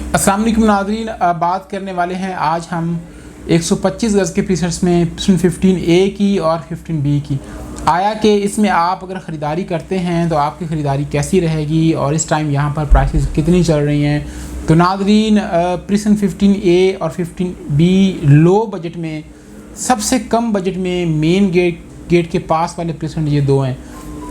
अस्सलाम वालेकुम नाज़रीन, बात करने वाले हैं आज हम 125 गज़ के प्रीसेट्स में 15A की और 15B की। आया कि इसमें आप अगर ख़रीदारी करते हैं तो आपकी ख़रीदारी कैसी रहेगी और इस टाइम यहाँ पर प्राइसेस कितनी चल रही हैं। तो नाज़रीन, प्रिसन 15A और 15B लो बजट में, सबसे कम बजट में मेन गेट के पास वाले प्रिसन ये दो हैं।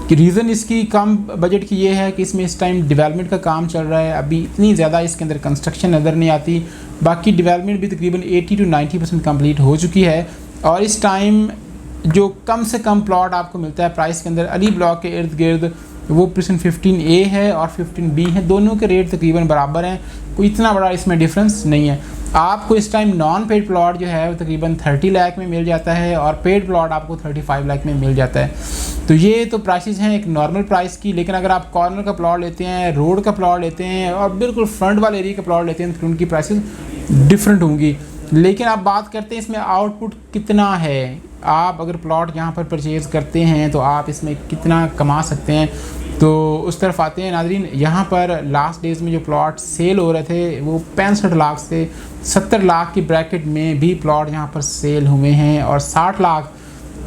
कि रीज़न इसकी कम बजट की ये है कि इसमें इस टाइम डेवलपमेंट का काम चल रहा है, अभी इतनी ज़्यादा इसके अंदर कंस्ट्रक्शन नज़र नहीं आती। बाकी डेवलपमेंट भी तकरीबन 80 to 90% कम्प्लीट हो चुकी है। और इस टाइम जो कम से कम प्लॉट आपको मिलता है प्राइस के अंदर अली ब्लॉक के इर्द गिर्द, वो प्रिसन 15A है और 15B है। दोनों के रेट तकरीबन बराबर हैं, कोई इतना बड़ा इसमें डिफरेंस नहीं है। आपको इस टाइम नॉन पेड प्लॉट जो है वो तकरीबन 30 लाख में मिल जाता है और पेड प्लॉट आपको 35 लाख में मिल जाता है। तो ये तो प्राइसेस हैं एक नॉर्मल प्राइस की। लेकिन अगर आप कॉर्नर का प्लॉट लेते हैं, रोड का प्लॉट लेते हैं और बिल्कुल फ्रंट वाले एरिया का प्लॉट लेते हैं तो उनकी प्राइसेस डिफरेंट होंगी। लेकिन आप बात करते हैं इसमें आउटपुट कितना है। आप अगर प्लॉट यहाँ पर परचेज़ करते हैं तो आप इसमें कितना कमा सकते हैं, तो उस तरफ आते हैं नाज़रीन। यहाँ पर लास्ट डेज़ में जो प्लॉट सेल हो रहे थे वो 65 लाख से 70 लाख की ब्रैकेट में भी प्लॉट यहाँ पर सेल हुए हैं। और 60 लाख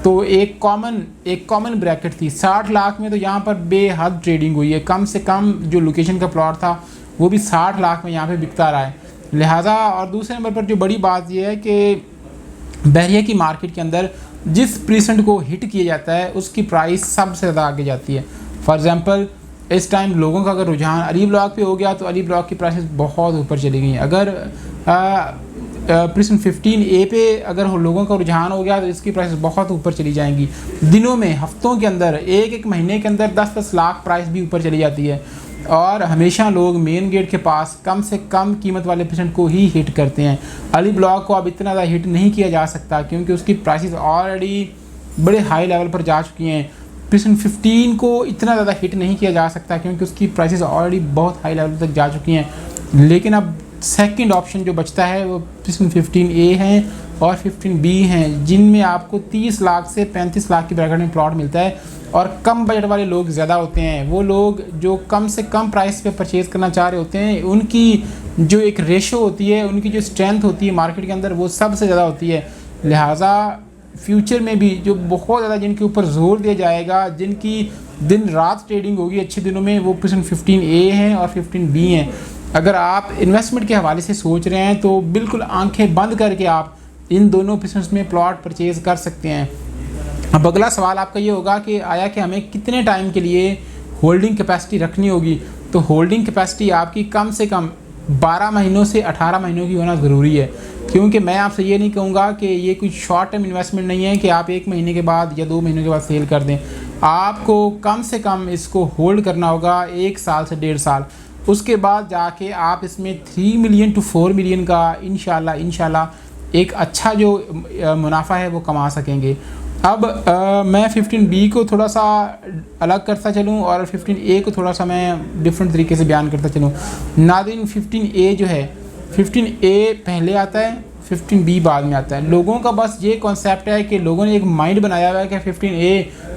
तो एक कॉमन ब्रैकेट थी। 60 लाख में तो यहाँ पर बेहद ट्रेडिंग हुई है। कम से कम जो लोकेशन का प्लॉट था वो भी 60 लाख में यहाँ पे बिकता रहा है। लिहाजा और दूसरे नंबर पर जो बड़ी बात यह है कि बहरिया की मार्केट के अंदर जिस प्रीसेंट को हिट किया जाता है उसकी प्राइस सबसे ज़्यादा आगे जाती है। फॉर एग्ज़ाम्पल, इस टाइम लोगों का अगर रुझान अली ब्लॉक पे हो गया तो अली ब्लॉक की प्राइसेस बहुत ऊपर चली गई हैं। अगर प्रिसन 15A पे अगर लोगों का रुझान हो गया तो इसकी प्राइसेस बहुत ऊपर चली जाएंगी। दिनों में, हफ्तों के अंदर, एक महीने के अंदर 10-10 लाख प्राइस भी ऊपर चली जाती है। और हमेशा लोग मेन गेट के पास कम से कम कीमत वाले पेशेंट को ही हिट करते हैं। अली ब्लॉक को अब इतना ज़्यादा हिट नहीं किया जा सकता क्योंकि उसकी प्राइसेस ऑलरेडी बड़े हाई लेवल पर जा चुकी हैं। प्रिसन 15 को इतना ज़्यादा हिट नहीं किया जा सकता क्योंकि उसकी प्राइसेस ऑलरेडी बहुत हाई लेवल तक जा चुकी हैं। लेकिन अब सेकंड ऑप्शन जो बचता है वो प्रिसन 15A हैं और 15B हैं, जिनमें आपको 30 लाख से 35 लाख की ब्रैकेट में प्लॉट मिलता है। और कम बजट वाले लोग ज़्यादा होते हैं, वो लोग जो कम से कम प्राइस पे परचेज़ करना चाह रहे होते हैं, उनकी जो एक रेशो होती है, उनकी जो स्ट्रेंथ होती है मार्केट के अंदर वो सबसे ज़्यादा होती है। लिहाजा फ्यूचर में भी जो बहुत ज़्यादा जिनके ऊपर जोर दिया जाएगा, जिनकी दिन रात ट्रेडिंग होगी अच्छे दिनों में, वो प्रिसन 15A हैं और 15B हैं। अगर आप इन्वेस्टमेंट के हवाले से सोच रहे हैं तो बिल्कुल आंखें बंद करके आप इन दोनों प्रिसन्स में प्लॉट परचेज़ कर सकते हैं। अब अगला सवाल आपका ये होगा कि आया कि हमें कितने टाइम के लिए होल्डिंग कैपेसिटी रखनी होगी। तो होल्डिंग कैपेसिटी आपकी कम से कम 12 महीनों से 18 महीनों की होना ज़रूरी है। क्योंकि मैं आपसे ये नहीं कहूँगा कि ये कोई शॉर्ट टर्म इन्वेस्टमेंट नहीं है कि आप 1 महीने के बाद या 2 महीनों के बाद सेल कर दें। आपको कम से कम इसको होल्ड करना होगा 1 साल से 1.5 साल। उसके बाद जाके आप इसमें 3 मिलियन to 4 मिलियन का इंशाल्लाह एक अच्छा जो मुनाफा है वो कमा सकेंगे। अब मैं 15B को थोड़ा सा अलग करता चलूँ और 15A को थोड़ा सा मैं डिफरेंट तरीके से बयान करता चलूँ। नाज़रीन, 15A जो है, 15A पहले आता है, 15B बाद में आता है। लोगों का बस ये कॉन्सेप्ट है कि लोगों ने एक माइंड बनाया हुआ है कि 15A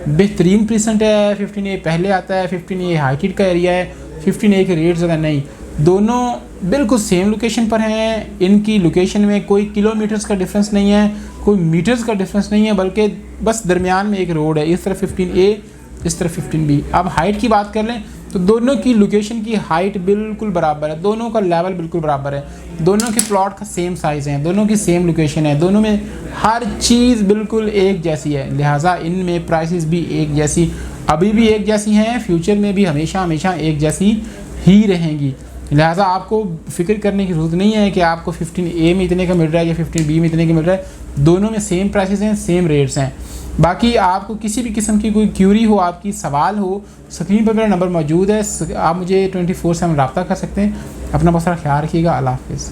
बेहतरीन प्रीसेंट है, 15A पहले आता है, 15A हाइटेड का एरिया है, 15A के रेट ज़्यादा नहीं। दोनों बिल्कुल सेम लोकेशन पर हैं। इनकी लोकेशन में कोई किलोमीटर्स का डिफरेंस नहीं है, कोई मीटर्स का डिफरेंस नहीं है, बल्कि बस दरमियान में एक रोड है। इस तरफ 15A, इस तरफ 15B। अब हाइट की बात कर लें तो दोनों की लोकेशन की हाइट बिल्कुल बराबर है, दोनों का लेवल बिल्कुल बराबर है, दोनों के प्लॉट का सेम साइज़ है, दोनों की सेम लोकेशन है, दोनों में हर चीज़ बिल्कुल एक जैसी है। लिहाजा इनमें प्राइसेस भी एक जैसी, अभी भी एक जैसी हैं, फ्यूचर में भी हमेशा एक जैसी ही रहेंगी। लिहाजा आपको फ़िक्र करने की ज़रूरत नहीं है कि आपको 15A में इतने का मिल रहा है या 15B में इतने का मिल रहा है। दोनों में सेम प्राइसेस हैं, सेम रेट्स हैं। बाकी आपको किसी भी किस्म की कोई क्यूरी हो, आपकी सवाल हो, स्क्रीन पर मेरा नंबर मौजूद है, आप मुझे 24/7 रब्ता कर सकते हैं। अपना बहुत सारा ख्याल रखिएगा। अल्लाह हाफ़िज़।